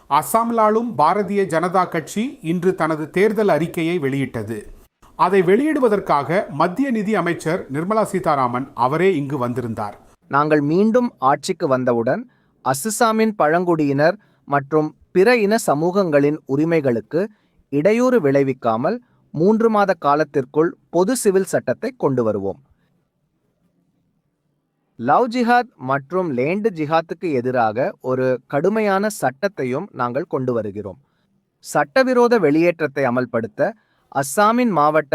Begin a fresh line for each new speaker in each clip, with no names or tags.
அசாமிலாலும் பாரதிய ஜனதா கட்சி இன்று தனது தேர்தல் அறிக்கையை வெளியிட்டது. அதை வெளியிடுவதற்காக மத்திய நிதி அமைச்சர் நிர்மலா சீதாராமன் அவரே இங்கு வந்திருந்தார்.
நாங்கள் மீண்டும் ஆட்சிக்கு வந்தவுடன் அஸ்ஸாமின் பழங்குடியினர் மற்றும் பிற இன சமூகங்களின் உரிமைகளுக்கு இடையூறு விளைவிக்காமல் 3 மாத காலத்திற்குள் பொது சிவில் சட்டத்தை கொண்டு வருவோம். லவ் ஜிஹாத் மற்றும் லேண்ட் ஜிஹாத்துக்கு எதிராக ஒரு கடுமையான சட்டத்தையும் நாங்கள் கொண்டு வருகிறோம். சட்டவிரோத வெளியேற்றத்தை அமல்படுத்த அஸ்ஸாமின் மாவட்ட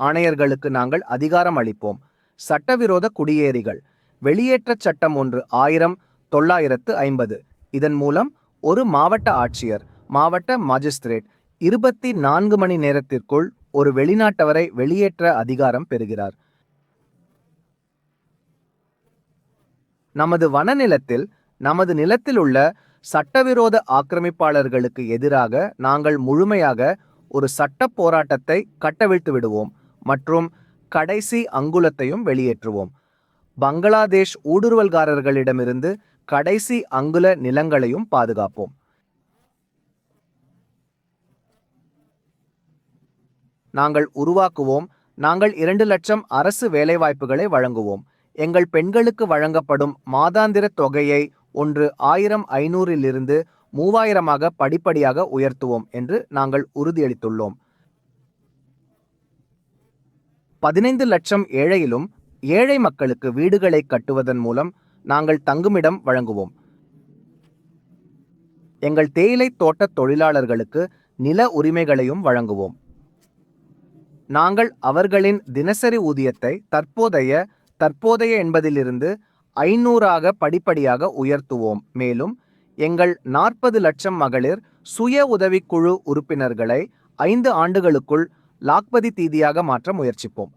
ஆணையர்களுக்கு நாங்கள் அதிகாரம் அளிப்போம். சட்டவிரோத குடியேறிகள் வெளியேற்ற சட்டம் 1950. இதன் மூலம் ஒரு மாவட்ட ஆட்சியர் மாவட்ட மாஜிஸ்திரேட் 24 மணி நேரத்திற்குள் ஒரு வெளிநாட்டவரை வெளியேற்ற அதிகாரம் பெறுகிறார். நமது வனநிலத்தில் நமது நிலத்தில் உள்ள சட்டவிரோத ஆக்கிரமிப்பாளர்களுக்கு எதிராக நாங்கள் முழுமையாக ஒரு சட்ட போராட்டத்தை கட்டவிழ்த்து விடுவோம் மற்றும் கடைசி அங்குலத்தையும் வெளியேற்றுவோம். பங்களாதேஷ் ஊடுருவல்காரர்களிடமிருந்து கடைசி அங்குல நிலங்களையும் பாதுகாப்போம். நாங்கள் உருவாக்குவோம். நாங்கள் 2 லட்சம் அரசு வேலைவாய்ப்புகளை வழங்குவோம். எங்கள் பெண்களுக்கு வழங்கப்படும் மாதாந்திர தொகையை 1500 3000 படிப்படியாக உயர்த்துவோம் என்று நாங்கள் உறுதியளித்துள்ளோம். 15 லட்சம் ஏழையிலும் ஏழை மக்களுக்கு வீடுகளை கட்டுவதன் மூலம் நாங்கள் தங்குமிடம் வழங்குவோம். எங்கள் தேயிலை தோட்ட தொழிலாளர்களுக்கு நில உரிமைகளையும் வழங்குவோம். நாங்கள் அவர்களின் தினசரி ஊதியத்தை தற்போதைய என்பதிலிருந்து 500 படிப்படியாக உயர்த்துவோம். மேலும் எங்கள் 40 லட்சம் மகளிர் சுய உதவிக்குழு உறுப்பினர்களை 5 ஆண்டுகளுக்குள் லாக்பதி தீதியாக மாற்ற முயற்சிப்போம்.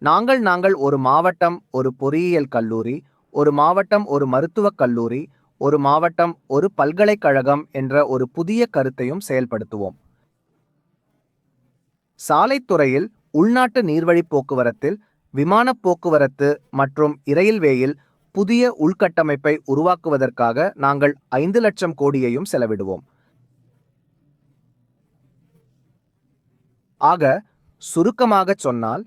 நாங்கள் ஒரு மாவட்டம் ஒரு பொறியியல் கல்லூரி, ஒரு மாவட்டம் ஒரு மருத்துவக் கல்லூரி, ஒரு மாவட்டம் ஒரு பல்கலைக்கழகம் என்ற ஒரு புதிய கருத்தையும் செயல்படுத்துவோம். சாலைத்துறையில், உள்நாட்டு நீர்வழி போக்குவரத்தில், விமானப் போக்குவரத்து மற்றும் இரயில்வேயில் புதிய உள்கட்டமைப்பை உருவாக்குவதற்காக நாங்கள் 5 லட்சம் கோடியையும் செலவிடுவோம். ஆக சுருக்கமாக சொன்னால்,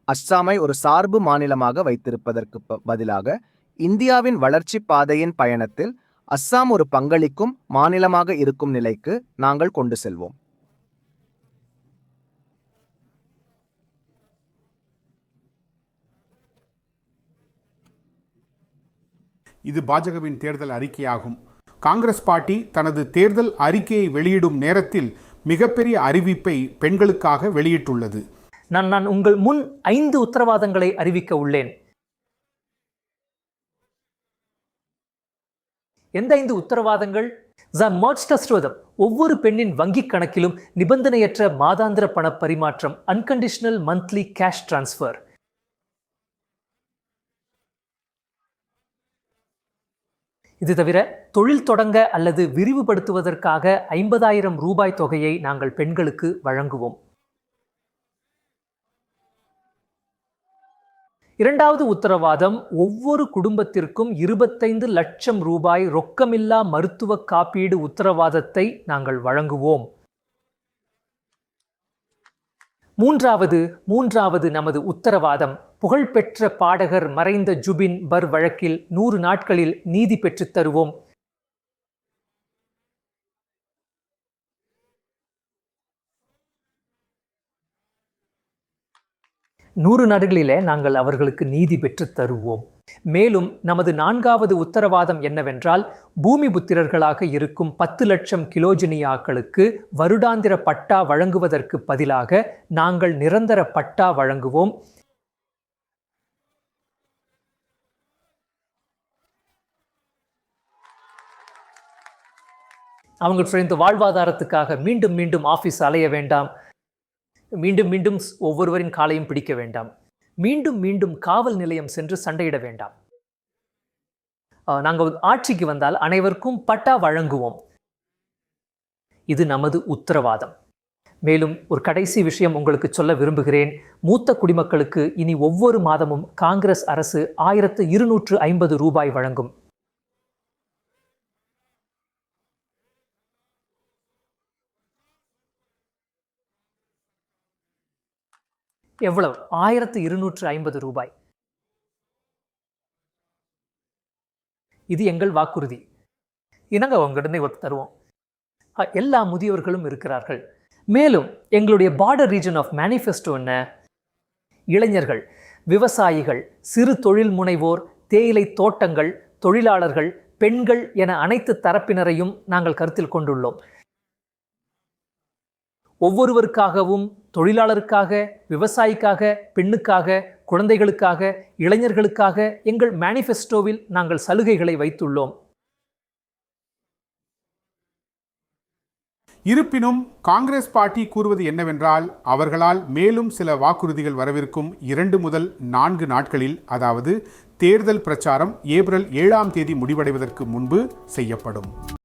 அஸ்ஸாமை ஒரு சார்பு மாநிலமாக வைத்திருப்பதற்கு பதிலாக இந்தியாவின் வளர்ச்சி பாதையின் பயணத்தில் அஸ்ஸாம் ஒரு பங்களிக்கும் மாநிலமாக இருக்கும் நிலைக்கு நாங்கள் கொண்டு செல்வோம்.
இது பாஜகவின் தேர்தல் அறிக்கையாகும். காங்கிரஸ் பார்ட்டி தனது தேர்தல் அறிக்கையை வெளியிடும் நேரத்தில் மிகப்பெரிய அறிவிப்பை பெண்களுக்காக வெளியிட்டுள்ளது.
நான் உங்கள் முன் 5 உத்தரவாதங்களை அறிவிக்க உள்ளேன். எந்த 5 உத்தரவாதங்கள்? ஒவ்வொரு பெண்ணின் வங்கிக் கணக்கிலும் நிபந்தனையற்ற மாதாந்திர பண பரிமாற்றம், அன்கண்டிஷனல் மந்த்லி கேஷ் டிரான்ஸ்ஃபர். இது தவிர தொழில் தொடங்க அல்லது விரிவுபடுத்துவதற்காக 50,000 ரூபாய் தொகையை நாங்கள் பெண்களுக்கு வழங்குவோம். 2வது உத்தரவாதம், ஒவ்வொரு குடும்பத்திற்கும் 25 லட்சம் ரூபாய் ரொக்கமில்லா மருத்துவ காப்பீடு உத்தரவாதத்தை நாங்கள் வழங்குவோம். மூன்றாவது நமது உத்தரவாதம், புகழ்பெற்ற பாடகர் மறைந்த ஜுபின் பர் வழக்கில் 100 நாட்களில் நீதி பெற்றுத் தருவோம். நூறு நாடுகளிலே நாங்கள் அவர்களுக்கு நீதி பெற்றுத் தருவோம். மேலும் நமது 4வது உத்தரவாதம் என்னவென்றால், பூமி புத்திரர்களாக இருக்கும் 10 லட்சம் கிலோஜினியாக்களுக்கு வருடாந்திர பட்டா வழங்குவதற்கு பதிலாக நாங்கள் நிரந்தர பட்டா வழங்குவோம். அவங்களுடைய வாழ்வாதாரத்துக்காக மீண்டும் ஆபீஸ் அலைய வேண்டாம். மீண்டும் ஒவ்வொருவரின் காலையும் பிடிக்க வேண்டாம். மீண்டும் காவல் நிலையம் சென்று சண்டையிட வேண்டாம். நாங்கள் ஆட்சிக்கு வந்தால் அனைவருக்கும் பட்டா வழங்குவோம். இது நமது உத்தரவாதம். மேலும் ஒரு கடைசி விஷயம் உங்களுக்கு சொல்ல விரும்புகிறேன். மூத்த குடிமக்களுக்கு இனி ஒவ்வொரு மாதமும் காங்கிரஸ் அரசு 1250 ரூபாய் வழங்கும். எவ்வளவு? 1250 ரூபாய். இது எங்கள் வாக்குறுதி. இனங்க உங்ககிட்ட தருவோம். எல்லா முதியோர்களும் இருக்கிறார்கள். மேலும் எங்களுடைய பார்டர் ரீஜன் ஆஃப் மேனிஃபெஸ்டோ என்ன? இளைஞர்கள், விவசாயிகள், சிறு தொழில் முனைவோர், தேயிலை தோட்டங்கள், தொழிலாளர்கள், பெண்கள் என அனைத்து தரப்பினரையும் நாங்கள் கருத்தில் கொண்டுள்ளோம். ஒவ்வொருவருக்காகவும், தொழிலாளருக்காக, விவசாயிக்காக, பெண்ணுக்காக, குழந்தைகளுக்காக, இளைஞர்களுக்காக எங்கள் மேனிஃபெஸ்டோவில் நாங்கள் சலுகைகளை வைத்துள்ளோம்.
இருப்பினும் காங்கிரஸ் பார்ட்டி கூறுவது என்னவென்றால், அவர்களால் மேலும் சில வாக்குறுதிகள் வரவிருக்கும் 2 முதல் 4 நாட்களில், அதாவது தேர்தல் பிரச்சாரம் ஏப்ரல் 7ஆம் தேதி முடிவடைவதற்கு முன்பு செய்யப்படும்.